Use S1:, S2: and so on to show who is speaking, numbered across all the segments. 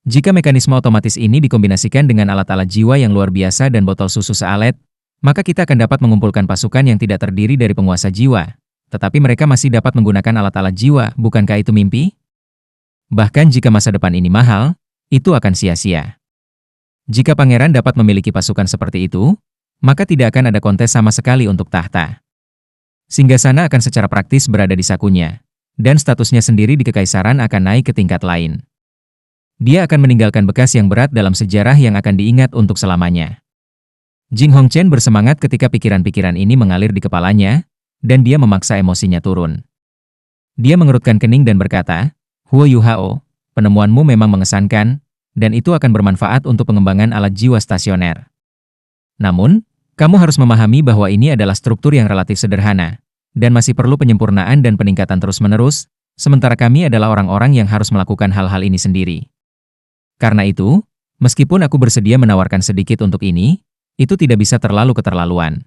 S1: Jika mekanisme otomatis ini dikombinasikan dengan alat-alat jiwa yang luar biasa dan botol susu sealet, maka kita akan dapat mengumpulkan pasukan yang tidak terdiri dari penguasa jiwa. Tetapi mereka masih dapat menggunakan alat-alat jiwa, bukankah itu mimpi? Bahkan jika masa depan ini mahal, itu akan sia-sia. Jika pangeran dapat memiliki pasukan seperti itu, maka tidak akan ada kontes sama sekali untuk tahta. Singgasana akan secara praktis berada di sakunya, dan statusnya sendiri di kekaisaran akan naik ke tingkat lain. Dia akan meninggalkan bekas yang berat dalam sejarah yang akan diingat untuk selamanya. Jing Hongchen bersemangat ketika pikiran-pikiran ini mengalir di kepalanya, dan dia memaksa emosinya turun. Dia mengerutkan kening dan berkata, "Huo Yuhao, penemuanmu memang mengesankan, dan itu akan bermanfaat untuk pengembangan alat jiwa stasioner. Namun, kamu harus memahami bahwa ini adalah struktur yang relatif sederhana, dan masih perlu penyempurnaan dan peningkatan terus-menerus, sementara kami adalah orang-orang yang harus melakukan hal-hal ini sendiri. Karena itu, meskipun aku bersedia menawarkan sedikit untuk ini, itu tidak bisa terlalu keterlaluan.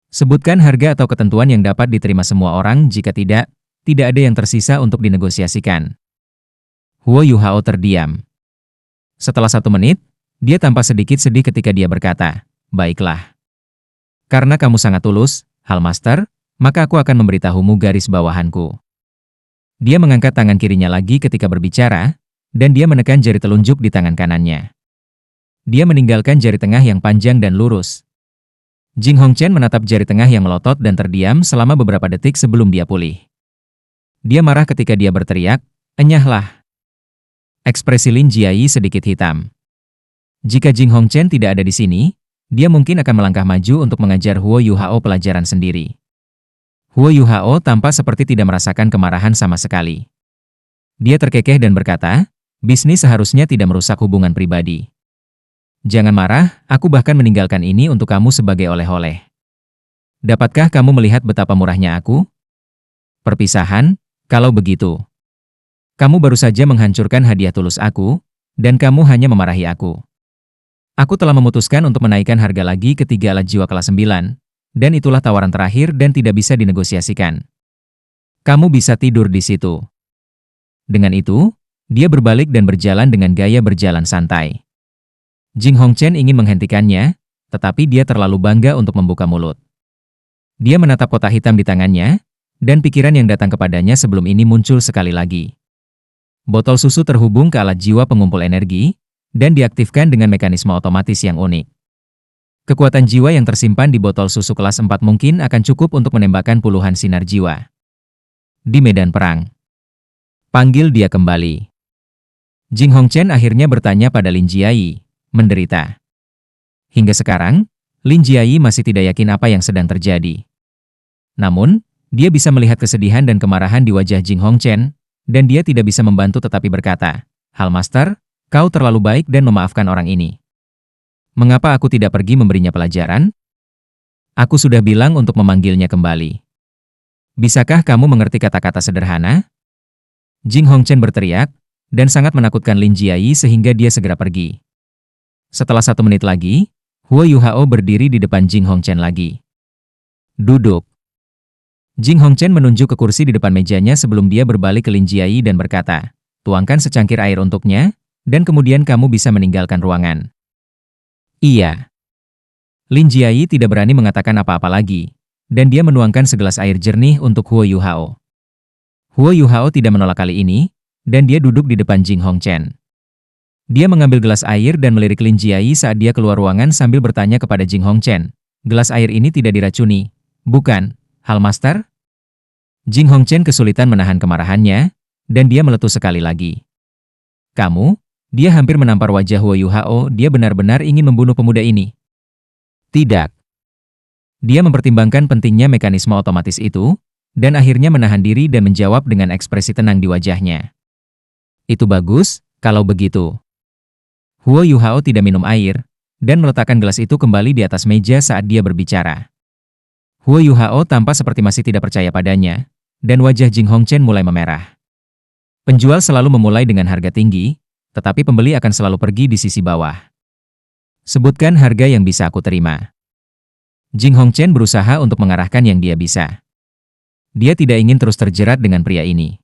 S1: Sebutkan harga atau ketentuan yang dapat diterima semua orang, jika tidak ada yang tersisa untuk dinegosiasikan." Huo Yuhao terdiam. Setelah 1 menit, dia tampak sedikit sedih ketika dia berkata, "Baiklah. Karena kamu sangat tulus, Hallmaster, maka aku akan memberitahumu garis bawahanku." Dia mengangkat tangan kirinya lagi ketika berbicara, dan dia menekan jari telunjuk di tangan kanannya. Dia meninggalkan jari tengah yang panjang dan lurus. Jing Hongchen menatap jari tengah yang melotot dan terdiam selama beberapa detik sebelum dia pulih. Dia marah ketika dia berteriak, "Enyahlah!" Ekspresi Lin Jiayi sedikit hitam. Jika Jing Hongchen tidak ada di sini, dia mungkin akan melangkah maju untuk mengajar Huo Yuhao pelajaran sendiri. Huo Yuhao tampak seperti tidak merasakan kemarahan sama sekali. Dia terkekeh dan berkata, "Bisnis seharusnya tidak merusak hubungan pribadi. Jangan marah, aku bahkan meninggalkan ini untuk kamu sebagai oleh-oleh. Dapatkah kamu melihat betapa murahnya aku? Perpisahan, kalau begitu. Kamu baru saja menghancurkan hadiah tulus aku, dan kamu hanya memarahi aku. Aku telah memutuskan untuk menaikkan harga lagi ke 3 alat jiwa kelas 9, dan itulah tawaran terakhir dan tidak bisa dinegosiasikan. Kamu bisa tidur di situ." Dengan itu, dia berbalik dan berjalan dengan gaya berjalan santai. Jing Hongchen ingin menghentikannya, tetapi dia terlalu bangga untuk membuka mulut. Dia menatap kotak hitam di tangannya, dan pikiran yang datang kepadanya sebelum ini muncul sekali lagi. Botol susu terhubung ke alat jiwa pengumpul energi, dan diaktifkan dengan mekanisme otomatis yang unik. Kekuatan jiwa yang tersimpan di botol susu kelas 4 mungkin akan cukup untuk menembakkan puluhan sinar jiwa. Di medan perang. Panggil dia kembali. Jing Hongchen akhirnya bertanya pada Lin Jiayi, menderita. Hingga sekarang, Lin Jiayi masih tidak yakin apa yang sedang terjadi. Namun, dia bisa melihat kesedihan dan kemarahan di wajah Jing Hongchen, dan dia tidak bisa membantu tetapi berkata, "Hallmaster, kau terlalu baik dan memaafkan orang ini. Mengapa aku tidak pergi memberinya pelajaran? Aku sudah bilang untuk memanggilnya kembali. Bisakah kamu mengerti kata-kata sederhana?" Jing Hongchen berteriak, dan sangat menakutkan Lin Jiayi sehingga dia segera pergi. Setelah 1 menit lagi, Huo Yuhao berdiri di depan Jing Hongchen lagi. "Duduk." Jing Hongchen menunjuk ke kursi di depan mejanya sebelum dia berbalik ke Lin Jiayi dan berkata, "Tuangkan secangkir air untuknya, dan kemudian kamu bisa meninggalkan ruangan." "Iya." Lin Jiayi tidak berani mengatakan apa-apa lagi, dan dia menuangkan segelas air jernih untuk Huo Yuhao. Huo Yuhao tidak menolak kali ini, dan dia duduk di depan Jing Hongchen. Dia mengambil gelas air dan melirik Lin Jiayi saat dia keluar ruangan sambil bertanya kepada Jing Hongchen, "Gelas air ini tidak diracuni, bukan, Hallmaster?" Jing Hongchen kesulitan menahan kemarahannya, dan dia meletus sekali lagi. "Kamu?" Dia hampir menampar wajah Huo Yuhao, dia benar-benar ingin membunuh pemuda ini. Tidak. Dia mempertimbangkan pentingnya mekanisme otomatis itu, dan akhirnya menahan diri dan menjawab dengan ekspresi tenang di wajahnya. "Itu bagus, kalau begitu." Huo Yuhao tidak minum air, dan meletakkan gelas itu kembali di atas meja saat dia berbicara. Huo Yuhao tampak seperti masih tidak percaya padanya, dan wajah Jing Hongchen mulai memerah. Penjual selalu memulai dengan harga tinggi, tetapi pembeli akan selalu pergi di sisi bawah. "Sebutkan harga yang bisa aku terima." Jing Hongchen berusaha untuk mengarahkan yang dia bisa. Dia tidak ingin terus terjerat dengan pria ini.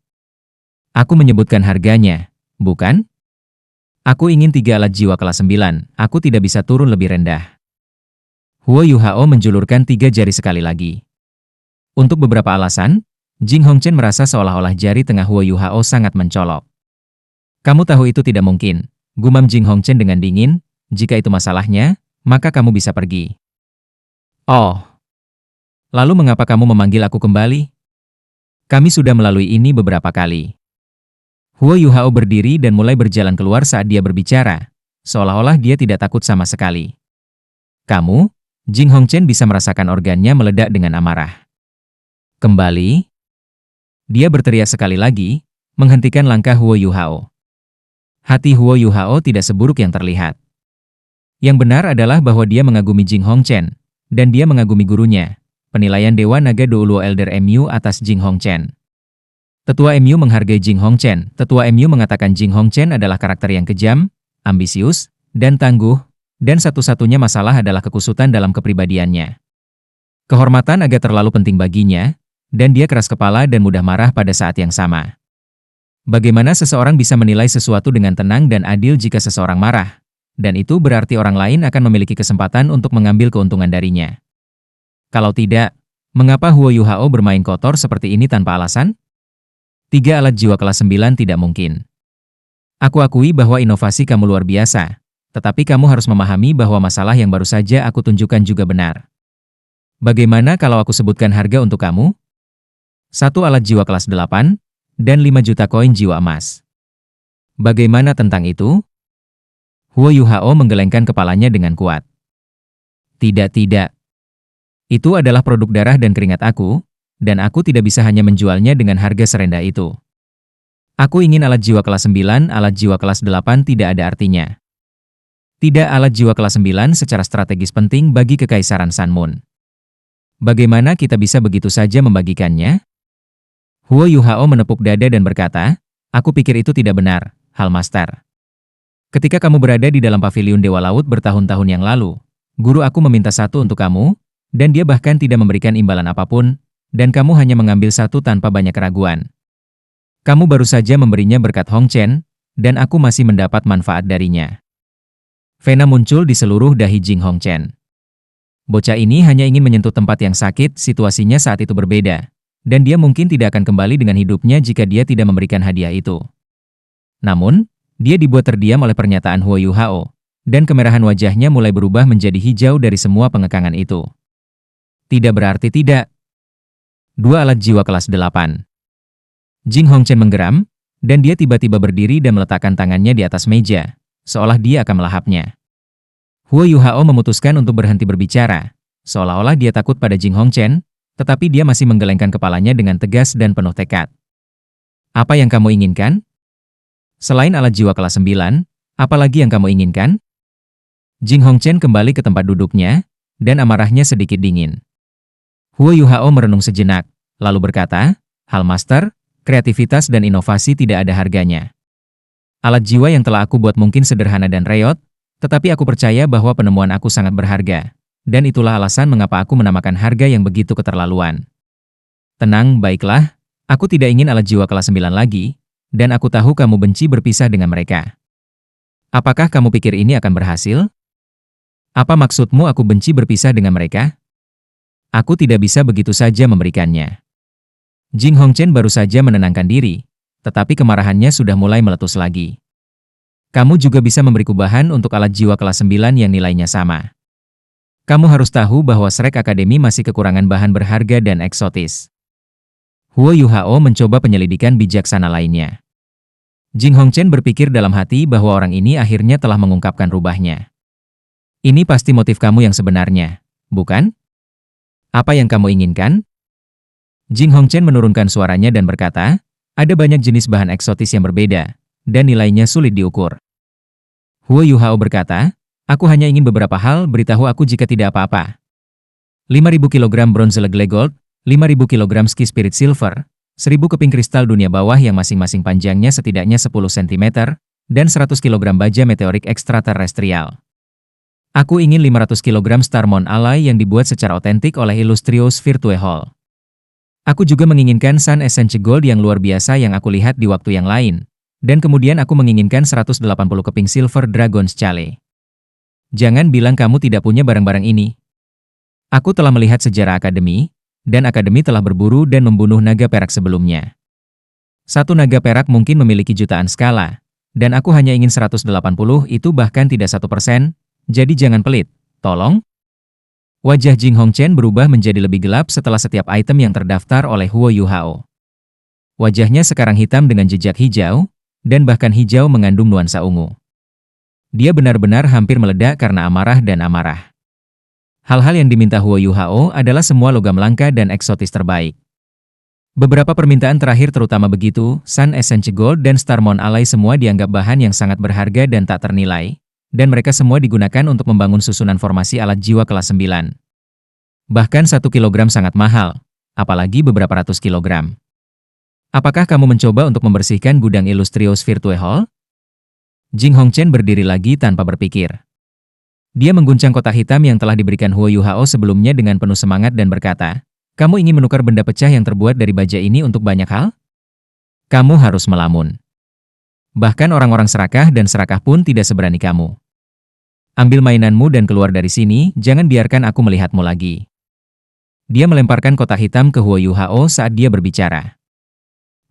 S1: "Aku menyebutkan harganya, bukan?" Aku ingin 3 alat jiwa kelas 9, aku tidak bisa turun lebih rendah. Huo Yuhao menjulurkan 3 jari sekali lagi. Untuk beberapa alasan, Jing Hongchen merasa seolah-olah jari tengah Huo Yuhao sangat mencolok. Kamu tahu itu tidak mungkin, gumam Jing Hongchen dengan dingin, jika itu masalahnya, maka kamu bisa pergi. Oh. Lalu mengapa kamu memanggil aku kembali? Kami sudah melalui ini beberapa kali. Huo Yuhao berdiri dan mulai berjalan keluar saat dia berbicara, seolah-olah dia tidak takut sama sekali. Kamu, Jing Hongchen bisa merasakan organnya meledak dengan amarah. Kembali? Dia berteriak sekali lagi, menghentikan langkah Huo Yuhao. Hati Huo Yuhao tidak seburuk yang terlihat. Yang benar adalah bahwa dia mengagumi Jing Hongchen, dan dia mengagumi gurunya, penilaian Dewa Naga Douluo Elder MU atas Jing Hongchen. Tetua MU menghargai Jing Hongchen. Tetua MU mengatakan Jing Hongchen adalah karakter yang kejam, ambisius, dan tangguh, dan satu-satunya masalah adalah kekusutan dalam kepribadiannya. Kehormatan agak terlalu penting baginya, dan dia keras kepala dan mudah marah pada saat yang sama. Bagaimana seseorang bisa menilai sesuatu dengan tenang dan adil jika seseorang marah? Dan itu berarti orang lain akan memiliki kesempatan untuk mengambil keuntungan darinya. Kalau tidak, mengapa Huo Yuhao bermain kotor seperti ini tanpa alasan? 3 alat jiwa kelas 9 tidak mungkin. Aku akui bahwa inovasi kamu luar biasa, tetapi kamu harus memahami bahwa masalah yang baru saja aku tunjukkan juga benar. Bagaimana kalau aku sebutkan harga untuk kamu? 1 alat jiwa kelas 8, dan 5 juta koin jiwa emas. Bagaimana tentang itu? Huo Yuhao menggelengkan kepalanya dengan kuat. Tidak. Itu adalah produk darah dan keringat aku, dan aku tidak bisa hanya menjualnya dengan harga serendah itu. Aku ingin alat jiwa kelas 9, alat jiwa kelas 8 tidak ada artinya. Tidak, alat jiwa kelas 9 secara strategis penting bagi Kekaisaran Sun Moon. Bagaimana kita bisa begitu saja membagikannya? Huo Yuhao menepuk dada dan berkata, aku pikir itu tidak benar, Hal Master. Ketika kamu berada di dalam paviliun Dewa Laut bertahun-tahun yang lalu, guru aku meminta 1 untuk kamu, dan dia bahkan tidak memberikan imbalan apapun, dan kamu hanya mengambil 1 tanpa banyak keraguan. Kamu baru saja memberinya berkat Hongchen, dan aku masih mendapat manfaat darinya. Vena muncul di seluruh dahi Jing Hongchen. Bocah ini hanya ingin menyentuh tempat yang sakit, situasinya saat itu berbeda, dan dia mungkin tidak akan kembali dengan hidupnya jika dia tidak memberikan hadiah itu. Namun, dia dibuat terdiam oleh pernyataan Huo Yuhao, dan kemerahan wajahnya mulai berubah menjadi hijau dari semua pengekangan itu. Tidak berarti tidak. 2 alat jiwa kelas 8. Jing Hongchen menggeram, dan dia tiba-tiba berdiri dan meletakkan tangannya di atas meja, seolah dia akan melahapnya. Huo Yuhao memutuskan untuk berhenti berbicara, seolah-olah dia takut pada Jing Hongchen, tetapi dia masih menggelengkan kepalanya dengan tegas dan penuh tekad. Apa yang kamu inginkan? Selain alat jiwa kelas 9, apa lagi yang kamu inginkan? Jing Hongchen kembali ke tempat duduknya, dan amarahnya sedikit dingin. Huo Yuhao merenung sejenak, lalu berkata, Hal Master, kreativitas dan inovasi tidak ada harganya. Alat jiwa yang telah aku buat mungkin sederhana dan reot, tetapi aku percaya bahwa penemuan aku sangat berharga, dan itulah alasan mengapa aku menamakan harga yang begitu keterlaluan. Tenang, baiklah, aku tidak ingin alat jiwa kelas 9 lagi, dan aku tahu kamu benci berpisah dengan mereka. Apakah kamu pikir ini akan berhasil? Apa maksudmu aku benci berpisah dengan mereka? Aku tidak bisa begitu saja memberikannya. Jing Hongchen baru saja menenangkan diri, tetapi kemarahannya sudah mulai meletus lagi. Kamu juga bisa memberiku bahan untuk alat jiwa kelas 9 yang nilainya sama. Kamu harus tahu bahwa Shrek Academy masih kekurangan bahan berharga dan eksotis. Huo Yuhao mencoba penyelidikan bijaksana lainnya. Jing Hongchen berpikir dalam hati bahwa orang ini akhirnya telah mengungkapkan rubahnya. Ini pasti motif kamu yang sebenarnya, bukan? Apa yang kamu inginkan? Jing Hongchen menurunkan suaranya dan berkata, ada banyak jenis bahan eksotis yang berbeda, dan nilainya sulit diukur. Huo Yuhao berkata, aku hanya ingin beberapa hal, beritahu aku jika tidak apa-apa. 5.000 kg bronze Legle Gold, 5.000 kg Ski Spirit Silver, 1.000 keping kristal dunia bawah yang masing-masing panjangnya setidaknya 10 cm, dan 100 kg baja meteorik ekstraterestrial. Aku ingin 500 kg Starmon Alay yang dibuat secara otentik oleh Illustrious Virtue Hall. Aku juga menginginkan Sun Essence Gold yang luar biasa yang aku lihat di waktu yang lain, Dan kemudian aku menginginkan 180 keping Silver Dragon's Chalice. Jangan bilang kamu tidak punya barang-barang ini. Aku telah melihat sejarah akademi, dan akademi telah berburu dan membunuh naga perak sebelumnya. Satu naga perak mungkin memiliki jutaan skala, dan aku hanya ingin 180 itu bahkan tidak 1%, jadi jangan pelit, tolong. Wajah Jing Hongchen berubah menjadi lebih gelap setelah setiap item yang terdaftar oleh Huo Yuhao. Wajahnya sekarang hitam dengan jejak hijau, dan bahkan hijau mengandung nuansa ungu. Dia benar-benar hampir meledak karena amarah dan amarah. Hal-hal yang diminta Huo Yuhao adalah semua logam langka dan eksotis terbaik. Beberapa permintaan terakhir terutama begitu, Sun Essence Gold dan Starmon Alay semua dianggap bahan yang sangat berharga dan tak ternilai, dan mereka semua digunakan untuk membangun susunan formasi alat jiwa kelas 9. Bahkan 1 kilogram sangat mahal, apalagi beberapa ratus kilogram. Apakah kamu mencoba untuk membersihkan gudang Illustrious Virtue Hall? Jing Hongchen berdiri lagi tanpa berpikir. Dia mengguncang kotak hitam yang telah diberikan Huo Yuhao sebelumnya dengan penuh semangat dan berkata, "Kamu ingin menukar benda pecah yang terbuat dari baja ini untuk banyak hal? Kamu harus melamun. Bahkan orang-orang serakah dan serakah pun tidak seberani kamu. Ambil mainanmu dan keluar dari sini, jangan biarkan aku melihatmu lagi." Dia melemparkan kotak hitam ke Huo Yuhao saat dia berbicara.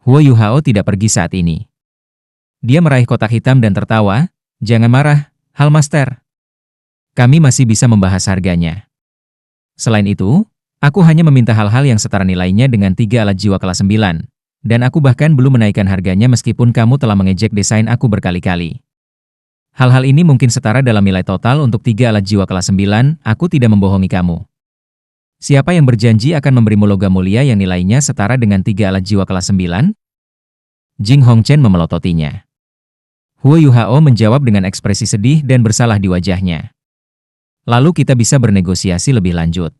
S1: Huo Yuhao tidak pergi saat ini. Dia meraih kotak hitam dan tertawa, "Jangan marah, Hal Master. Kami masih bisa membahas harganya. Selain itu, aku hanya meminta hal-hal yang setara nilainya dengan 3 alat jiwa kelas 9, dan aku bahkan belum menaikkan harganya meskipun kamu telah mengejek desain aku berkali-kali. Hal-hal ini mungkin setara dalam nilai total untuk 3 alat jiwa kelas 9, aku tidak membohongi kamu. Siapa yang berjanji akan memberimu logam mulia yang nilainya setara dengan 3 alat jiwa kelas 9? Jing Hongchen memelototinya. Huo Yuhao menjawab dengan ekspresi sedih dan bersalah di wajahnya. Lalu kita bisa bernegosiasi lebih lanjut.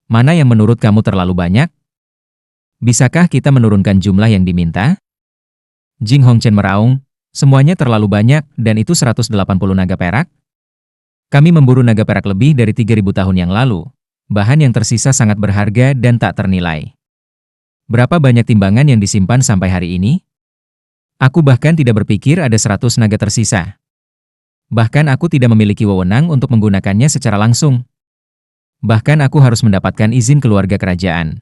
S1: Mana yang menurut kamu terlalu banyak? Bisakah kita menurunkan jumlah yang diminta? Jing Hongchen meraung, semuanya terlalu banyak dan itu 180 naga perak? Kami memburu naga perak lebih dari 3000 tahun yang lalu. Bahan yang tersisa sangat berharga dan tak ternilai. Berapa banyak timbangan yang disimpan sampai hari ini? Aku bahkan tidak berpikir ada 100 naga tersisa. Bahkan aku tidak memiliki wewenang untuk menggunakannya secara langsung. Bahkan aku harus mendapatkan izin keluarga kerajaan.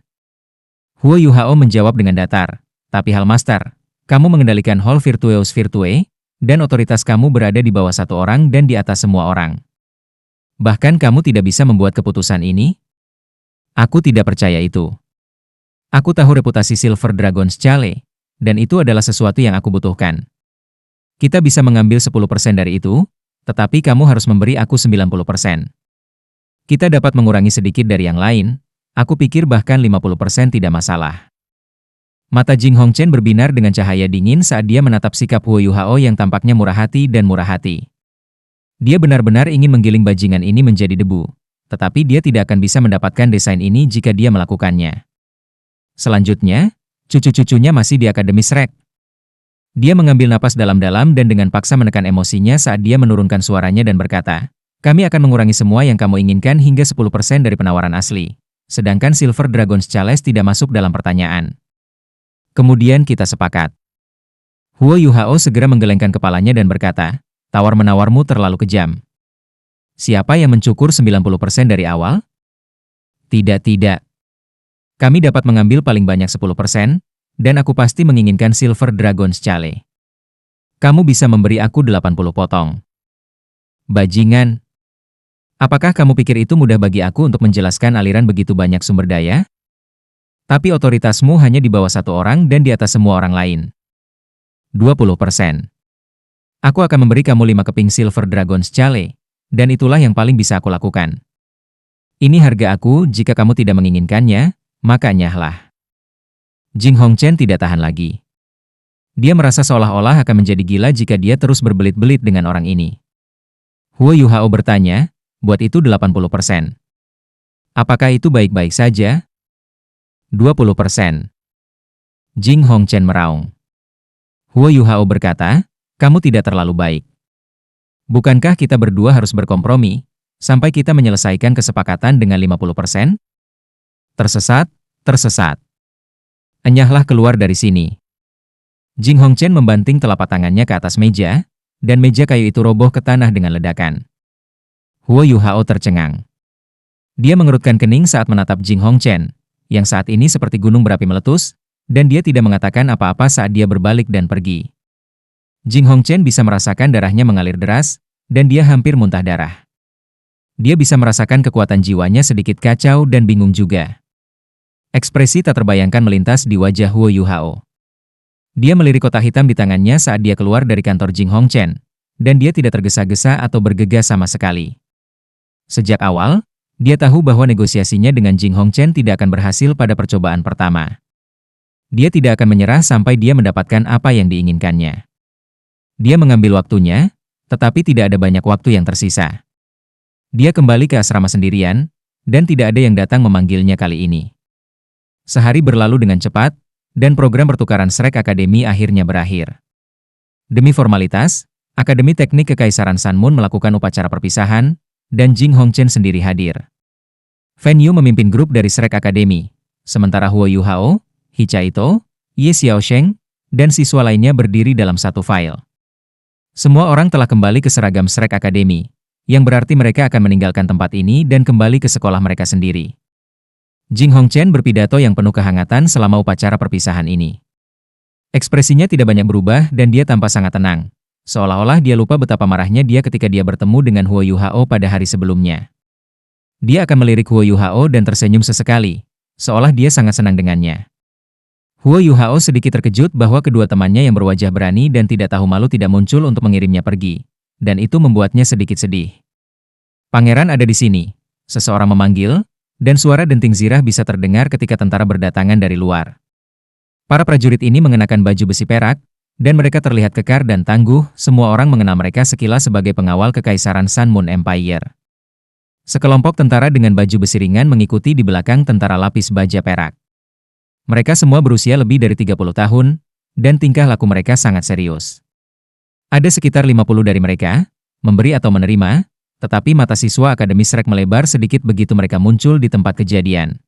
S1: Huo Yuhao menjawab dengan datar, "Tapi Hal Master, kamu mengendalikan Hall Virtueus Virtue, dan otoritas kamu berada di bawah satu orang dan di atas semua orang. Bahkan kamu tidak bisa membuat keputusan ini?" Aku tidak percaya itu. Aku tahu reputasi Silver Dragon's Chalice, dan itu adalah sesuatu yang aku butuhkan. Kita bisa mengambil 10% dari itu, tetapi kamu harus memberi aku 90%. Kita dapat mengurangi sedikit dari yang lain, aku pikir bahkan 50% tidak masalah. Mata Jing Hongchen berbinar dengan cahaya dingin saat dia menatap sikap Huo Yuhao yang tampaknya murah hati dan murah hati. Dia benar-benar ingin menggiling bajingan ini menjadi debu, tetapi dia tidak akan bisa mendapatkan desain ini jika dia melakukannya. Selanjutnya, cucu-cucunya masih di Akademi Shrek. Dia mengambil napas dalam-dalam dan dengan paksa menekan emosinya saat dia menurunkan suaranya dan berkata, "Kami akan mengurangi semua yang kamu inginkan hingga 10% dari penawaran asli. Sedangkan Silver Dragon's Chalice tidak masuk dalam pertanyaan. Kemudian kita sepakat." Huo Yuhao segera menggelengkan kepalanya dan berkata, "Tawar-menawarmu terlalu kejam. Siapa yang mencukur 90% dari awal?" Tidak. Kami dapat mengambil paling banyak 10%, dan aku pasti menginginkan Silver Dragon's Chalice. Kamu bisa memberi aku 80 potong. Bajingan. Apakah kamu pikir itu mudah bagi aku untuk menjelaskan aliran begitu banyak sumber daya? Tapi otoritasmu hanya di bawah satu orang dan di atas semua orang lain. 20%. Aku akan memberi kamu 5 keping Silver Dragon's Chalice, dan itulah yang paling bisa aku lakukan. Ini harga aku jika kamu tidak menginginkannya, maka nyahlah. Jing Hongchen tidak tahan lagi. Dia merasa seolah-olah akan menjadi gila jika dia terus berbelit-belit dengan orang ini. Huo Yuhao bertanya, "Buat itu 80%. Apakah itu baik-baik saja?" 20%. Jing Hongchen meraung. Huo Yuhao berkata, "Kamu tidak terlalu baik. Bukankah kita berdua harus berkompromi, sampai kita menyelesaikan kesepakatan dengan 50%? Tersesat. Enyahlah keluar dari sini." Jing Hongchen membanting telapak tangannya ke atas meja, dan meja kayu itu roboh ke tanah dengan ledakan. Huo Yuhao tercengang. Dia mengerutkan kening saat menatap Jing Hongchen, yang saat ini seperti gunung berapi meletus, dan dia tidak mengatakan apa-apa saat dia berbalik dan pergi. Jing Hongchen bisa merasakan darahnya mengalir deras, dan dia hampir muntah darah. Dia bisa merasakan kekuatan jiwanya sedikit kacau dan bingung juga. Ekspresi tak terbayangkan melintas di wajah Huo Yuhao. Dia melirik kotak hitam di tangannya saat dia keluar dari kantor Jing Hongchen, dan dia tidak tergesa-gesa atau bergegas sama sekali. Sejak awal, dia tahu bahwa negosiasinya dengan Jing Hongchen tidak akan berhasil pada percobaan pertama. Dia tidak akan menyerah sampai dia mendapatkan apa yang diinginkannya. Dia mengambil waktunya, tetapi tidak ada banyak waktu yang tersisa. Dia kembali ke asrama sendirian, dan tidak ada yang datang memanggilnya kali ini. Sehari berlalu dengan cepat, dan program pertukaran Shrek Academy akhirnya berakhir. Demi formalitas, Akademi Teknik Kekaisaran Sanmun melakukan upacara perpisahan, dan Jing Hongchen sendiri hadir. Fan Yu memimpin grup dari Shrek Academy, sementara Huo Yuhao, Hicha Ito, Ye Xiaosheng, dan siswa lainnya berdiri dalam satu file. Semua orang telah kembali ke seragam Shrek Academy, yang berarti mereka akan meninggalkan tempat ini dan kembali ke sekolah mereka sendiri. Jing Hongchen berpidato yang penuh kehangatan selama upacara perpisahan ini. Ekspresinya tidak banyak berubah dan dia tampak sangat tenang, seolah-olah dia lupa betapa marahnya dia ketika dia bertemu dengan Huo Yuhao pada hari sebelumnya. Dia akan melirik Huo Yuhao dan tersenyum sesekali, seolah dia sangat senang dengannya. Huo Yuhao sedikit terkejut bahwa kedua temannya yang berwajah berani dan tidak tahu malu tidak muncul untuk mengirimnya pergi, dan itu membuatnya sedikit sedih. Pangeran ada di sini, seseorang memanggil, dan suara denting zirah bisa terdengar ketika tentara berdatangan dari luar. Para prajurit ini mengenakan baju besi perak, dan mereka terlihat kekar dan tangguh. Semua orang mengenal mereka sekilas sebagai pengawal Kekaisaran Sanmun Empire. Sekelompok tentara dengan baju besi ringan mengikuti di belakang tentara lapis baja perak. Mereka semua berusia lebih dari 30 tahun, dan tingkah laku mereka sangat serius. Ada sekitar 50 dari mereka, memberi atau menerima, tetapi mata siswa Akademi Shrek melebar sedikit begitu mereka muncul di tempat kejadian.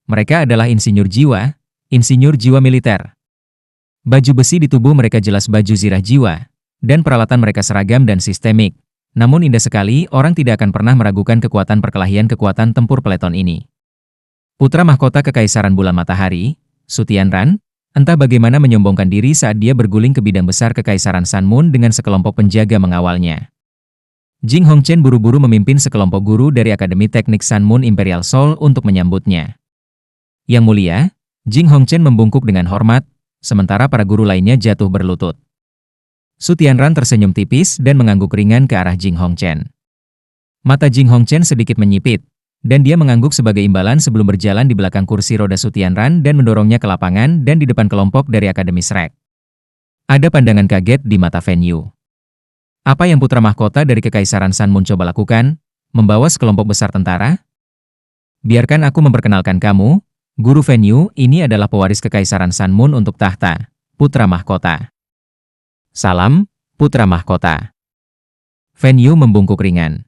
S1: Mereka adalah insinyur jiwa militer. Baju besi di tubuh mereka jelas baju zirah jiwa, dan peralatan mereka seragam dan sistemik. Namun indah sekali, orang tidak akan pernah meragukan kekuatan perkelahian kekuatan tempur peleton ini. Putra mahkota Kekaisaran Bulan Matahari, Su Tianran, entah bagaimana menyombongkan diri saat dia berguling ke bidang besar Kekaisaran Sanmun dengan sekelompok penjaga mengawalnya. Jing Hongchen buru-buru memimpin sekelompok guru dari Akademi Teknik Sanmun Imperial Soul untuk menyambutnya. Yang mulia, Jing Hongchen membungkuk dengan hormat, sementara para guru lainnya jatuh berlutut. Su Tianran tersenyum tipis dan mengangguk ringan ke arah Jing Hongchen. Mata Jing Hongchen sedikit menyipit, dan dia mengangguk sebagai imbalan sebelum berjalan di belakang kursi roda Su Tianran dan mendorongnya ke lapangan dan di depan kelompok dari Akademi Shrek. Ada pandangan kaget di mata Fan Yu. Apa yang putra mahkota dari Kekaisaran Sanmun coba lakukan? Membawa sekelompok besar tentara? Biarkan aku memperkenalkan kamu, Guru Fan Yu. Ini adalah pewaris Kekaisaran Sanmun untuk tahta, putra mahkota. Salam, putra mahkota. Fan Yu membungkuk ringan.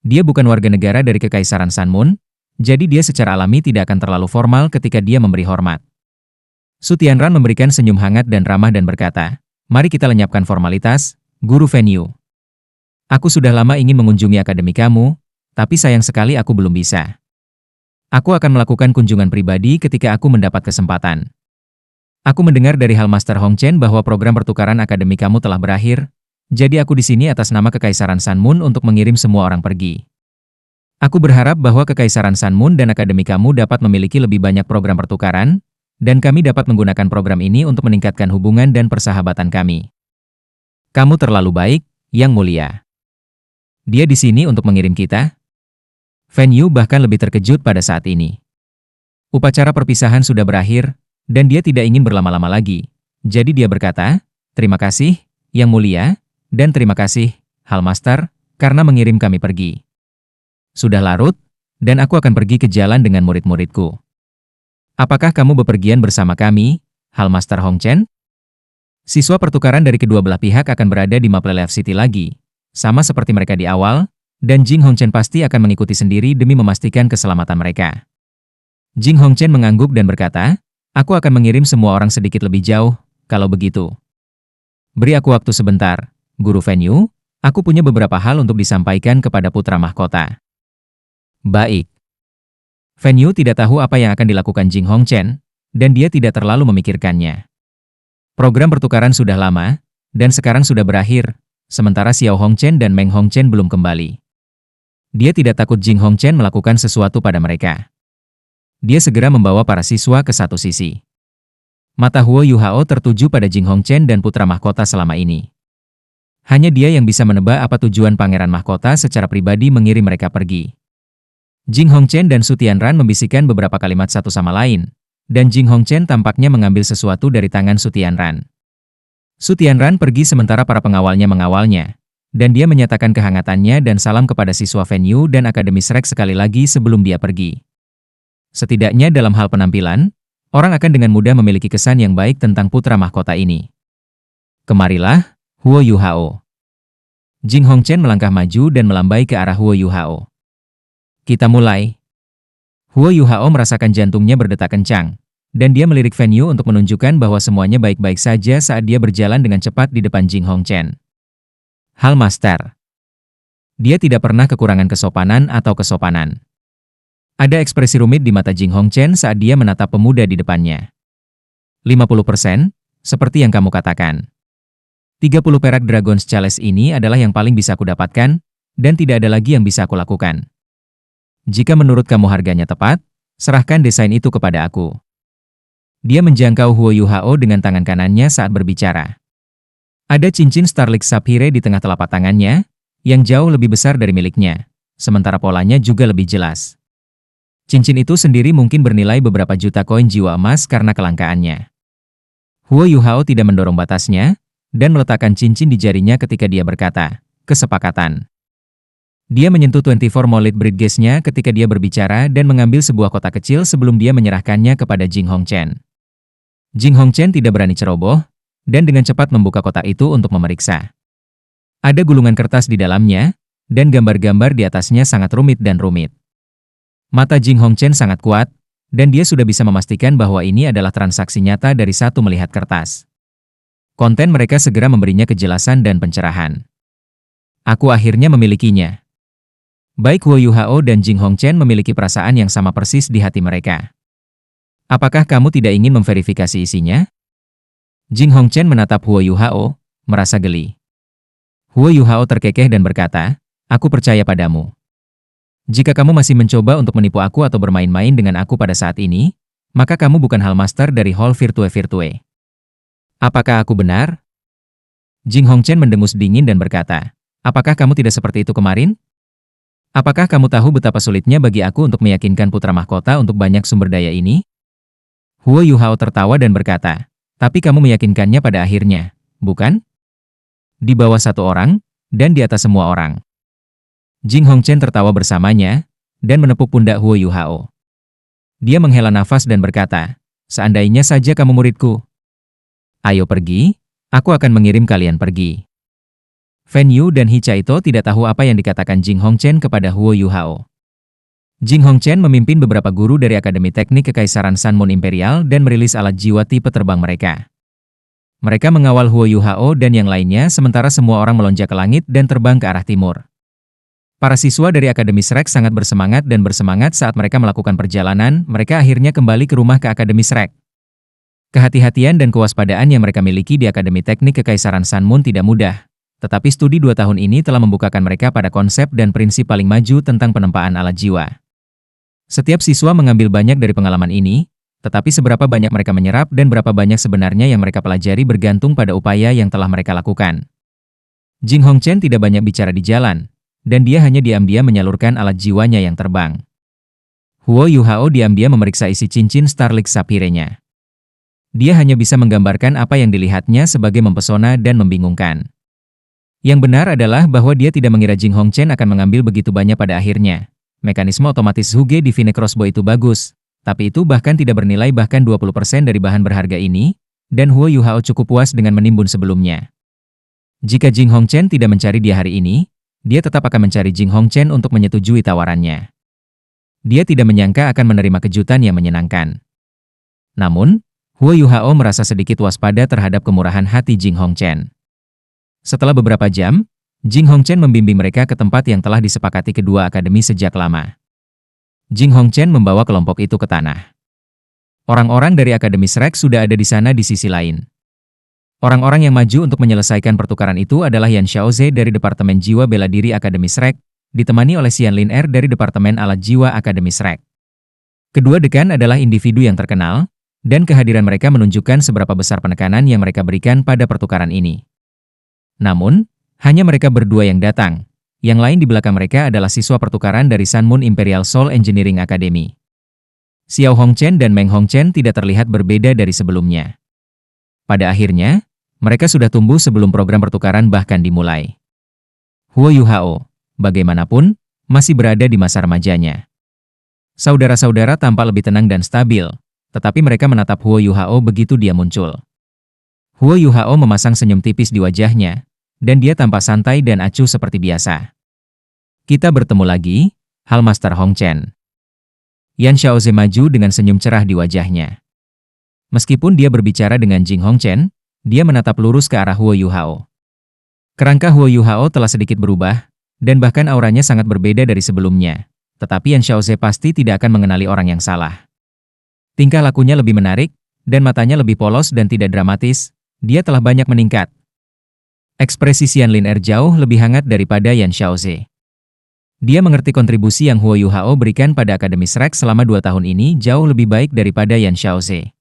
S1: Dia bukan warga negara dari Kekaisaran Sanmun, jadi dia secara alami tidak akan terlalu formal ketika dia memberi hormat. Su Tianran memberikan senyum hangat dan ramah dan berkata, "Mari kita lenyapkan formalitas, Guru Fan Yu. Aku sudah lama ingin mengunjungi akademi kamu, tapi sayang sekali aku belum bisa. Aku akan melakukan kunjungan pribadi ketika aku mendapat kesempatan. Aku mendengar dari Hallmaster Hongchen bahwa program pertukaran akademi kamu telah berakhir, jadi aku di sini atas nama Kekaisaran Sanmun untuk mengirim semua orang pergi. Aku berharap bahwa Kekaisaran Sanmun dan akademi kamu dapat memiliki lebih banyak program pertukaran, dan kami dapat menggunakan program ini untuk meningkatkan hubungan dan persahabatan kami. Kamu terlalu baik, Yang Mulia. Dia di sini untuk mengirim kita?" Fan Yu bahkan lebih terkejut pada saat ini. Upacara perpisahan sudah berakhir, dan dia tidak ingin berlama-lama lagi. Jadi dia berkata, "Terima kasih, Yang Mulia, dan terima kasih, Hallmaster, karena mengirim kami pergi. Sudah larut, dan aku akan pergi ke jalan dengan murid-muridku. Apakah kamu bepergian bersama kami, Hallmaster Hongchen?" Siswa pertukaran dari kedua belah pihak akan berada di Mapleleaf City lagi, sama seperti mereka di awal, dan Jing Hongchen pasti akan mengikuti sendiri demi memastikan keselamatan mereka. Jing Hongchen mengangguk dan berkata, "Aku akan mengirim semua orang sedikit lebih jauh, Kalau begitu, beri aku waktu sebentar, Guru Fenyu. Aku punya beberapa hal untuk disampaikan kepada putra mahkota. Baik. Fenyu tidak tahu apa yang akan dilakukan Jing Hongchen, dan dia tidak terlalu memikirkannya. Program pertukaran sudah lama, dan sekarang sudah berakhir, sementara Xiao Hongchen dan Meng Hongchen belum kembali. Dia tidak takut Jing Hongchen melakukan sesuatu pada mereka. Dia segera membawa para siswa ke satu sisi. Mata Huo Yuhao tertuju pada Jing Hongchen dan putra mahkota selama ini. Hanya dia yang bisa menebak apa tujuan pangeran mahkota secara pribadi mengirim mereka pergi. Jing Hongchen dan Su Tianran membisikkan beberapa kalimat satu sama lain, dan Jing Hongchen tampaknya mengambil sesuatu dari tangan Su Tianran. Su Tianran pergi sementara para pengawalnya mengawalnya, dan dia menyatakan kehangatannya dan salam kepada siswa Fenyu dan Akademi Shrek sekali lagi sebelum dia pergi. Setidaknya dalam hal penampilan, orang akan dengan mudah memiliki kesan yang baik tentang putra mahkota ini. Kemarilah, Huo Yuhao. Jing Hongchen melangkah maju dan melambai ke arah Huo Yuhao. Kita mulai. Huo Yuhao merasakan jantungnya berdetak kencang, dan dia melirik Fenyu untuk menunjukkan bahwa semuanya baik-baik saja saat dia berjalan dengan cepat di depan Jing Hongchen. Hal Master. Dia tidak pernah kekurangan kesopanan atau kesopanan. Ada ekspresi rumit di mata Jing Hongchen saat dia menatap pemuda di depannya. 50%, seperti yang kamu katakan. 30 perak Dragon's Chalice ini adalah yang paling bisa aku dapatkan, dan tidak ada lagi yang bisa aku lakukan. Jika menurut kamu harganya tepat, serahkan desain itu kepada aku. Dia menjangkau Huo Yuhao dengan tangan kanannya saat berbicara. Ada cincin Starlight Sapphire di tengah telapak tangannya, yang jauh lebih besar dari miliknya, sementara polanya juga lebih jelas. Cincin itu sendiri mungkin bernilai beberapa juta koin jiwa emas karena kelangkaannya. Huo Yuhao tidak mendorong batasnya, dan meletakkan cincin di jarinya ketika dia berkata, kesepakatan. Dia menyentuh 24 Molid Briefcase-nya ketika dia berbicara dan mengambil sebuah kotak kecil sebelum dia menyerahkannya kepada Jing Hongchen. Jing Hongchen tidak berani ceroboh, dan dengan cepat membuka kotak itu untuk memeriksa. Ada gulungan kertas di dalamnya, dan gambar-gambar di atasnya sangat rumit dan rumit. Mata Jing Hongchen sangat kuat, dan dia sudah bisa memastikan bahwa ini adalah transaksi nyata dari satu melihat kertas. Konten mereka segera memberinya kejelasan dan pencerahan. Aku akhirnya memilikinya. Baik Huo Yuhao dan Jing Hongchen memiliki perasaan yang sama persis di hati mereka. Apakah kamu tidak ingin memverifikasi isinya? Jing Hongchen menatap Huo Yuhao, merasa geli. Huo Yuhao terkekeh dan berkata, aku percaya padamu. Jika kamu masih mencoba untuk menipu aku atau bermain-main dengan aku pada saat ini, maka kamu bukan Hall Master dari Hall Virtue Virtue. Apakah aku benar? Jing Hongchen mendengus dingin dan berkata, apakah kamu tidak seperti itu kemarin? Apakah kamu tahu betapa sulitnya bagi aku untuk meyakinkan putra mahkota untuk banyak sumber daya ini? Huo Yuhao tertawa dan berkata, tapi kamu meyakinkannya pada akhirnya, bukan? Di bawah satu orang, dan di atas semua orang. Jing Hongchen tertawa bersamanya, dan menepuk pundak Huo Yuhao. Dia menghela nafas dan berkata, seandainya saja kamu muridku. Ayo pergi, aku akan mengirim kalian pergi. Fenyu dan Hichaito tidak tahu apa yang dikatakan Jing Hongchen kepada Huo Yuhao. Jing Hongchen memimpin beberapa guru dari Akademi Teknik Kekaisaran Sun Moon Imperial dan merilis alat jiwa tipe terbang mereka. Mereka mengawal Huo Yuhao dan yang lainnya sementara semua orang melonjak ke langit dan terbang ke arah timur. Para siswa dari Akademi Shrek sangat bersemangat dan bersemangat saat mereka melakukan perjalanan, mereka akhirnya kembali ke rumah ke Akademi Shrek. Kehati-hatian dan kewaspadaan yang mereka miliki di Akademi Teknik Kekaisaran Sun Moon tidak mudah, tetapi studi 2 tahun ini telah membukakan mereka pada konsep dan prinsip paling maju tentang penempaan alat jiwa. Setiap siswa mengambil banyak dari pengalaman ini, tetapi seberapa banyak mereka menyerap dan berapa banyak sebenarnya yang mereka pelajari bergantung pada upaya yang telah mereka lakukan. Jing Hongchen tidak banyak bicara di jalan, dan dia hanya diam-diam menyalurkan alat jiwanya yang terbang. Huo Yuhao diam-diam memeriksa isi cincin Starlight Sapphire-nya. Dia hanya bisa menggambarkan apa yang dilihatnya sebagai mempesona dan membingungkan. Yang benar adalah bahwa dia tidak mengira Jing Hongchen akan mengambil begitu banyak pada akhirnya. Mekanisme otomatis Huge Divine Crossbow itu bagus, tapi itu bahkan tidak bernilai bahkan 20% dari bahan berharga ini, dan Huo Yuhao cukup puas dengan menimbun sebelumnya. Jika Jing Hongchen tidak mencari dia hari ini, dia tetap akan mencari Jing Hongchen untuk menyetujui tawarannya. Dia tidak menyangka akan menerima kejutan yang menyenangkan. Namun, Huo Yuhao merasa sedikit waspada terhadap kemurahan hati Jing Hongchen. Setelah beberapa jam, Jing Hongchen membimbing mereka ke tempat yang telah disepakati kedua akademi sejak lama. Jing Hongchen membawa kelompok itu ke tanah. Orang-orang dari Akademi Shrek sudah ada di sana di sisi lain. Orang-orang yang maju untuk menyelesaikan pertukaran itu adalah Yan Xiaoze dari Departemen Jiwa Bela Diri Akademi Shrek, ditemani oleh Xian Lin Er dari Departemen Alat Jiwa Akademi Shrek. Kedua dekan adalah individu yang terkenal, dan kehadiran mereka menunjukkan seberapa besar penekanan yang mereka berikan pada pertukaran ini. Namun, hanya mereka berdua yang datang. Yang lain di belakang mereka adalah siswa pertukaran dari Sun Moon Imperial Soul Engineering Academy. Xiao Hongchen dan Meng Hongchen tidak terlihat berbeda dari sebelumnya. Pada akhirnya, mereka sudah tumbuh sebelum program pertukaran bahkan dimulai. Huo Yuhao, bagaimanapun, masih berada di masa remajanya. Saudara-saudara tampak lebih tenang dan stabil, tetapi mereka menatap Huo Yuhao begitu dia muncul. Huo Yuhao memasang senyum tipis di wajahnya, dan dia tampak santai dan acuh seperti biasa. Kita bertemu lagi, Hallmaster Hongchen. Yan Xiaoze maju dengan senyum cerah di wajahnya. Meskipun dia berbicara dengan Jing Hongchen, dia menatap lurus ke arah Huo Yuhao. Kerangka Huo Yuhao telah sedikit berubah, dan bahkan auranya sangat berbeda dari sebelumnya. Tetapi Yan Xiaoze pasti tidak akan mengenali orang yang salah. Tingkah lakunya lebih menarik, dan matanya lebih polos dan tidak dramatis. Dia telah banyak meningkat. Ekspresi Xian Lin Er jauh lebih hangat daripada Yan Xiaoze. Dia mengerti kontribusi yang Huo Yuhao berikan pada Akademi Shrek selama 2 tahun ini jauh lebih baik daripada Yan Xiaoze.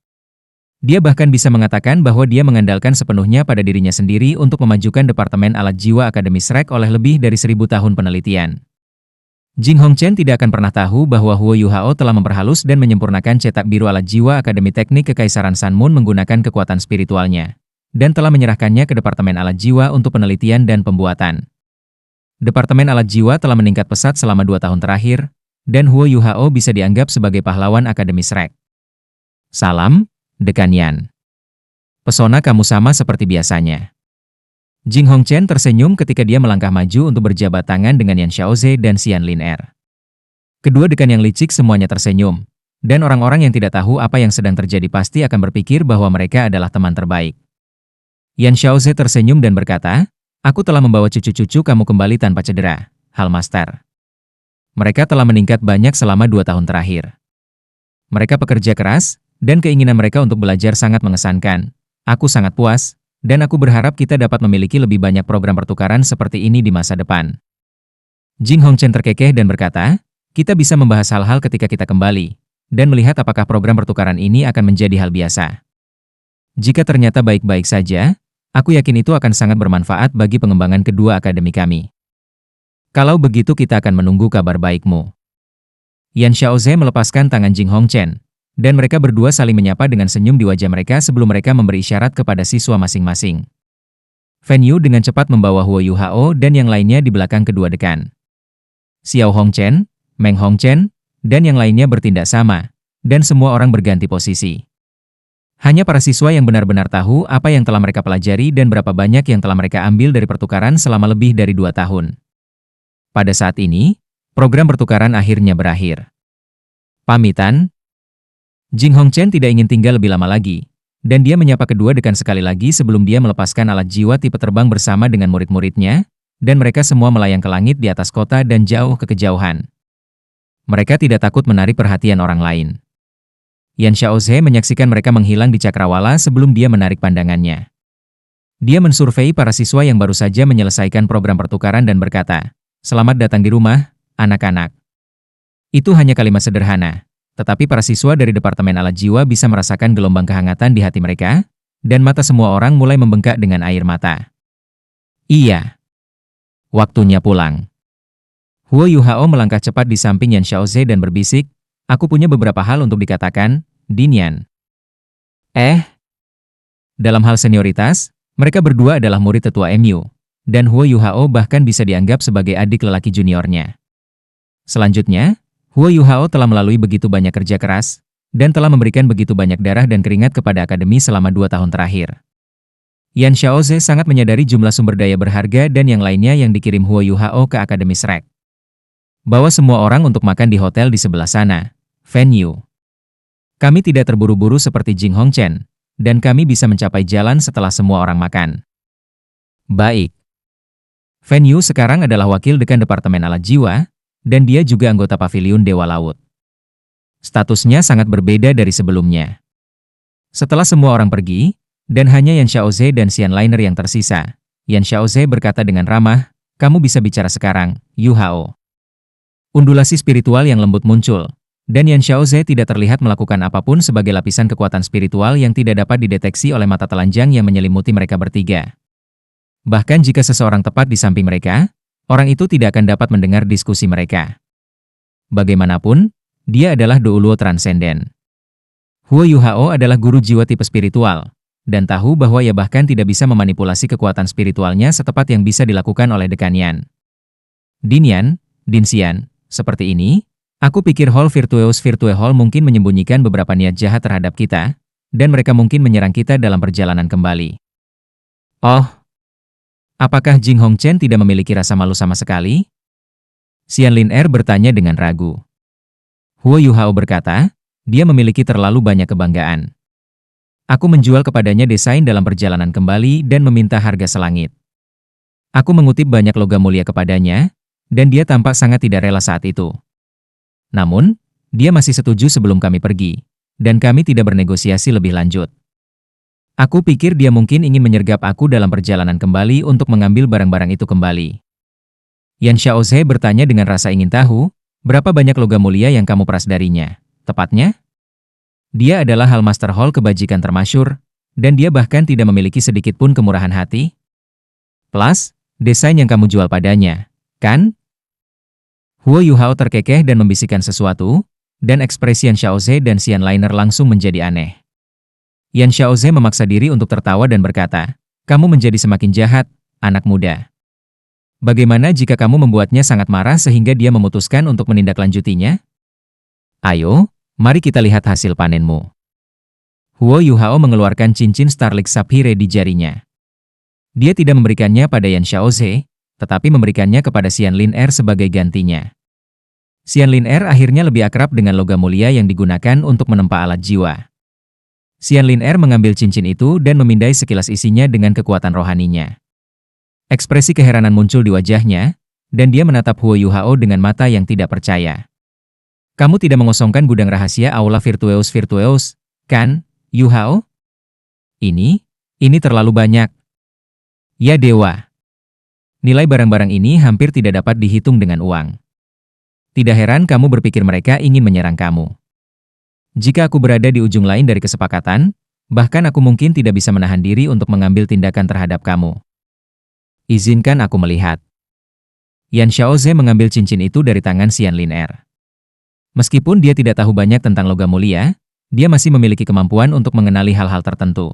S1: Dia bahkan bisa mengatakan bahwa dia mengandalkan sepenuhnya pada dirinya sendiri untuk memajukan Departemen Alat Jiwa Akademi Shrek oleh lebih dari 1000 tahun penelitian. Jing Hongchen tidak akan pernah tahu bahwa Huo Yuhao telah memperhalus dan menyempurnakan cetak biru alat jiwa Akademi Teknik Kekaisaran Sun Moon menggunakan kekuatan spiritualnya, dan telah menyerahkannya ke Departemen Alat Jiwa untuk penelitian dan pembuatan. Departemen Alat Jiwa telah meningkat pesat selama 2 tahun terakhir, dan Huo Yuhao bisa dianggap sebagai pahlawan Akademi Shrek. Salam, Dekan Yan. Pesona kamu sama seperti biasanya. Jing Hongchen tersenyum ketika dia melangkah maju untuk berjabat tangan dengan Yan Xiaoze dan Xian Lin Er. Kedua dekan yang licik semuanya tersenyum, dan orang-orang yang tidak tahu apa yang sedang terjadi pasti akan berpikir bahwa mereka adalah teman terbaik. Yan Xiaoze tersenyum dan berkata, "Aku telah membawa cucu-cucu kamu kembali tanpa cedera, Hallmaster. Mereka telah meningkat banyak selama 2 tahun terakhir. Mereka pekerja keras, dan keinginan mereka untuk belajar sangat mengesankan. Aku sangat puas, dan aku berharap kita dapat memiliki lebih banyak program pertukaran seperti ini di masa depan." Jing Hongchen terkekeh dan berkata, "Kita bisa membahas hal-hal ketika kita kembali, dan melihat apakah program pertukaran ini akan menjadi hal biasa. Jika ternyata baik-baik saja, aku yakin itu akan sangat bermanfaat bagi pengembangan kedua akademi kami. Kalau begitu kita akan menunggu kabar baikmu." Yan Xiaoze melepaskan tangan Jing Hongchen, dan mereka berdua saling menyapa dengan senyum di wajah mereka sebelum mereka memberi isyarat kepada siswa masing-masing. Fan Yu dengan cepat membawa Huo Yuhao dan yang lainnya di belakang kedua dekan. Xiao Hongchen, Meng Hongchen, dan yang lainnya bertindak sama, dan semua orang berganti posisi. Hanya para siswa yang benar-benar tahu apa yang telah mereka pelajari dan berapa banyak yang telah mereka ambil dari pertukaran selama lebih dari 2 tahun. Pada saat ini, program pertukaran akhirnya berakhir. Pamitan. Jing Hongchen tidak ingin tinggal lebih lama lagi, dan dia menyapa kedua dekan sekali lagi sebelum dia melepaskan alat jiwa tipe terbang bersama dengan murid-muridnya, dan mereka semua melayang ke langit di atas kota dan jauh ke kejauhan. Mereka tidak takut menarik perhatian orang lain. Yan Xiaoze menyaksikan mereka menghilang di cakrawala sebelum dia menarik pandangannya. Dia mensurvei para siswa yang baru saja menyelesaikan program pertukaran dan berkata, "Selamat datang di rumah, anak-anak." Itu hanya kalimat sederhana. Tetapi para siswa dari Departemen Alat Jiwa bisa merasakan gelombang kehangatan di hati mereka, dan mata semua orang mulai membengkak dengan air mata. Iya. Waktunya pulang. Huo Yuhao melangkah cepat di samping Yan Xiaoze dan berbisik, "Aku punya beberapa hal untuk dikatakan, Din Yan." Dalam hal senioritas, mereka berdua adalah murid tetua MU, dan Huo Yuhao bahkan bisa dianggap sebagai adik lelaki juniornya. Selanjutnya, Huo Yuhao telah melalui begitu banyak kerja keras, dan telah memberikan begitu banyak darah dan keringat kepada akademi selama 2 tahun terakhir. Yan Xiaoze sangat menyadari jumlah sumber daya berharga dan yang lainnya yang dikirim Huo Yuhao ke Akademi Shrek. Bawa semua orang untuk makan di hotel di sebelah sana, Fan Yu. Kami tidak terburu-buru seperti Jing Hongchen, dan kami bisa mencapai jalan setelah semua orang makan. Baik. Fan Yu sekarang adalah wakil dekan Departemen Alat Jiwa, dan dia juga anggota Paviliun Dewa Laut. Statusnya sangat berbeda dari sebelumnya. Setelah semua orang pergi, dan hanya Yan Xiaoze dan Xian Liner yang tersisa, Yan Xiaoze berkata dengan ramah, "Kamu bisa bicara sekarang, Yu Hao." Undulasi spiritual yang lembut muncul, dan Yan Xiaoze tidak terlihat melakukan apapun sebagai lapisan kekuatan spiritual yang tidak dapat dideteksi oleh mata telanjang yang menyelimuti mereka bertiga. Bahkan jika seseorang tepat di samping mereka, orang itu tidak akan dapat mendengar diskusi mereka. Bagaimanapun, dia adalah Douluo Transenden. Huo Yuhao adalah guru jiwa tipe spiritual, dan tahu bahwa ia bahkan tidak bisa memanipulasi kekuatan spiritualnya setepat yang bisa dilakukan oleh Dekanian. Dinyan, Dinxian, seperti ini, aku pikir Hall Virtueus Virtue Hall mungkin menyembunyikan beberapa niat jahat terhadap kita, dan mereka mungkin menyerang kita dalam perjalanan kembali. Oh, apakah Jing Hongchen tidak memiliki rasa malu sama sekali? Xian Lin Er bertanya dengan ragu. Huo Yuhao berkata, dia memiliki terlalu banyak kebanggaan. Aku menjual kepadanya desain dalam perjalanan kembali dan meminta harga selangit. Aku mengutip banyak logam mulia kepadanya, dan dia tampak sangat tidak rela saat itu. Namun, dia masih setuju sebelum kami pergi, dan kami tidak bernegosiasi lebih lanjut. Aku pikir dia mungkin ingin menyergap aku dalam perjalanan kembali untuk mengambil barang-barang itu kembali. Yan Xiaoze bertanya dengan rasa ingin tahu, berapa banyak logam mulia yang kamu peras darinya? Tepatnya? Dia adalah Hallmaster Hall kebajikan termasyur, dan dia bahkan tidak memiliki sedikit pun kemurahan hati. Plus, desain yang kamu jual padanya, kan? Huo Yuhao terkekeh dan membisikkan sesuatu, dan ekspresi Yan Xiaoze dan Xian Liner langsung menjadi aneh. Yan Xiaoze memaksa diri untuk tertawa dan berkata, "Kamu menjadi semakin jahat, anak muda. Bagaimana jika kamu membuatnya sangat marah sehingga dia memutuskan untuk menindaklanjutinya? Ayo, mari kita lihat hasil panenmu." Huo Yuhao mengeluarkan cincin Starlight Sapphire di jarinya. Dia tidak memberikannya pada Yan Xiaoze, tetapi memberikannya kepada Xian Lin Er sebagai gantinya. Xian Lin Er akhirnya lebih akrab dengan logam mulia yang digunakan untuk menempa alat jiwa. Xian Lin Er mengambil cincin itu dan memindai sekilas isinya dengan kekuatan rohaninya. Ekspresi keheranan muncul di wajahnya, dan dia menatap Huo Yuhao dengan mata yang tidak percaya. "Kamu tidak mengosongkan gudang rahasia Aula Virtueus Virtueus, kan, Yuhao? Ini terlalu banyak." Ya dewa. Nilai barang-barang ini hampir tidak dapat dihitung dengan uang. Tidak heran kamu berpikir mereka ingin menyerang kamu. Jika aku berada di ujung lain dari kesepakatan, bahkan aku mungkin tidak bisa menahan diri untuk mengambil tindakan terhadap kamu. Izinkan aku melihat. Yan Xiaoze mengambil cincin itu dari tangan Xian Lin Er. Meskipun dia tidak tahu banyak tentang logam mulia, dia masih memiliki kemampuan untuk mengenali hal-hal tertentu.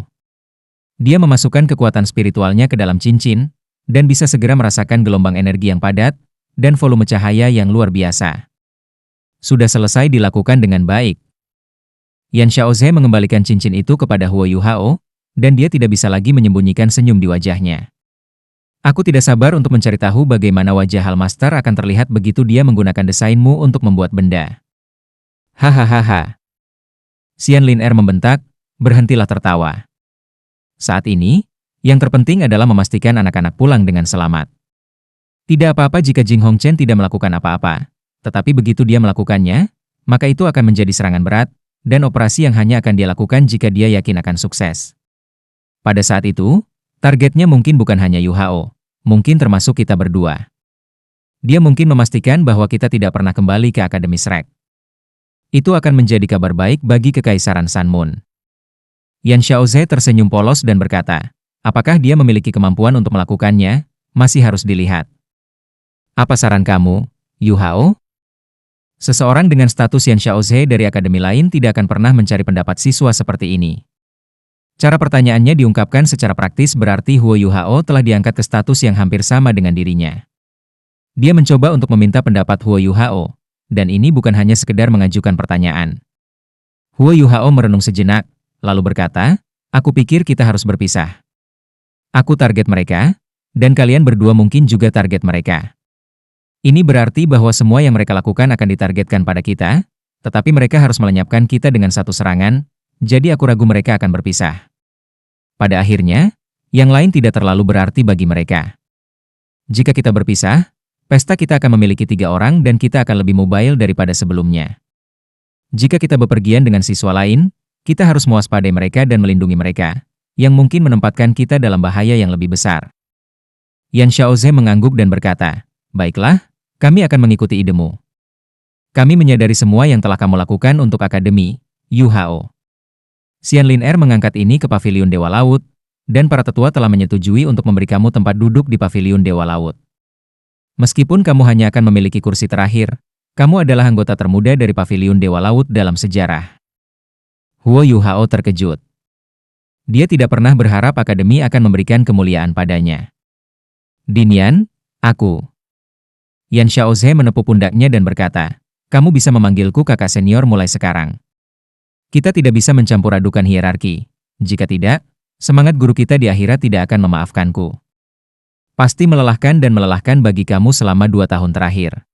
S1: Dia memasukkan kekuatan spiritualnya ke dalam cincin, dan bisa segera merasakan gelombang energi yang padat, dan volume cahaya yang luar biasa. Sudah selesai dilakukan dengan baik. Yan Xiaoze mengembalikan cincin itu kepada Huo Yuhao, dan dia tidak bisa lagi menyembunyikan senyum di wajahnya. Aku tidak sabar untuk mencari tahu bagaimana wajah Hallmaster akan terlihat begitu dia menggunakan desainmu untuk membuat benda. Hahaha. Xian Lin Er membentak, berhentilah tertawa. Saat ini, yang terpenting adalah memastikan anak-anak pulang dengan selamat. Tidak apa-apa jika Jing Hongchen tidak melakukan apa-apa, tetapi begitu dia melakukannya, maka itu akan menjadi serangan berat, dan operasi yang hanya akan dia lakukan jika dia yakin akan sukses. Pada saat itu, targetnya mungkin bukan hanya Yuhao, mungkin termasuk kita berdua. Dia mungkin memastikan bahwa kita tidak pernah kembali ke Akademi Shrek. Itu akan menjadi kabar baik bagi Kekaisaran Sun Moon. Yan Xiaoze tersenyum polos dan berkata, apakah dia memiliki kemampuan untuk melakukannya, masih harus dilihat. Apa saran kamu, Yuhao? Seseorang dengan status Yan Xiaoze dari akademi lain tidak akan pernah mencari pendapat siswa seperti ini. Cara pertanyaannya diungkapkan secara praktis berarti Huo Yuhao telah diangkat ke status yang hampir sama dengan dirinya. Dia mencoba untuk meminta pendapat Huo Yuhao, dan ini bukan hanya sekedar mengajukan pertanyaan. Huo Yuhao merenung sejenak, lalu berkata, aku pikir kita harus berpisah. Aku target mereka, dan kalian berdua mungkin juga target mereka. Ini berarti bahwa semua yang mereka lakukan akan ditargetkan pada kita, Tetapi mereka harus melenyapkan kita dengan satu serangan, jadi aku ragu mereka akan berpisah. Pada akhirnya, yang lain tidak terlalu berarti bagi mereka. Jika kita berpisah, pesta kita akan memiliki 3 orang dan kita akan lebih mobile daripada sebelumnya. Jika kita bepergian dengan siswa lain, kita harus mewaspadai mereka dan melindungi mereka, yang mungkin menempatkan kita dalam bahaya yang lebih besar. Yan Xiaoze mengangguk dan berkata, "Baiklah, kami akan mengikuti idemu. Kami menyadari semua yang telah kamu lakukan untuk Akademi, Yu Hao." Xian Lin Er mengangkat ini ke Paviliun Dewa Laut, dan para tetua telah menyetujui untuk memberi kamu tempat duduk di Paviliun Dewa Laut. Meskipun kamu hanya akan memiliki kursi terakhir, kamu adalah anggota termuda dari Paviliun Dewa Laut dalam sejarah. Huo Yu Hao terkejut. Dia tidak pernah berharap Akademi akan memberikan kemuliaan padanya. "Dinian, aku." Yan Xiaoze menepuk pundaknya dan berkata, "Kamu bisa memanggilku kakak senior mulai sekarang. Kita tidak bisa mencampur adukan hierarki. Jika tidak, semangat guru kita di akhirat tidak akan memaafkanku. Pasti melelahkan dan melelahkan bagi kamu selama 2 tahun terakhir."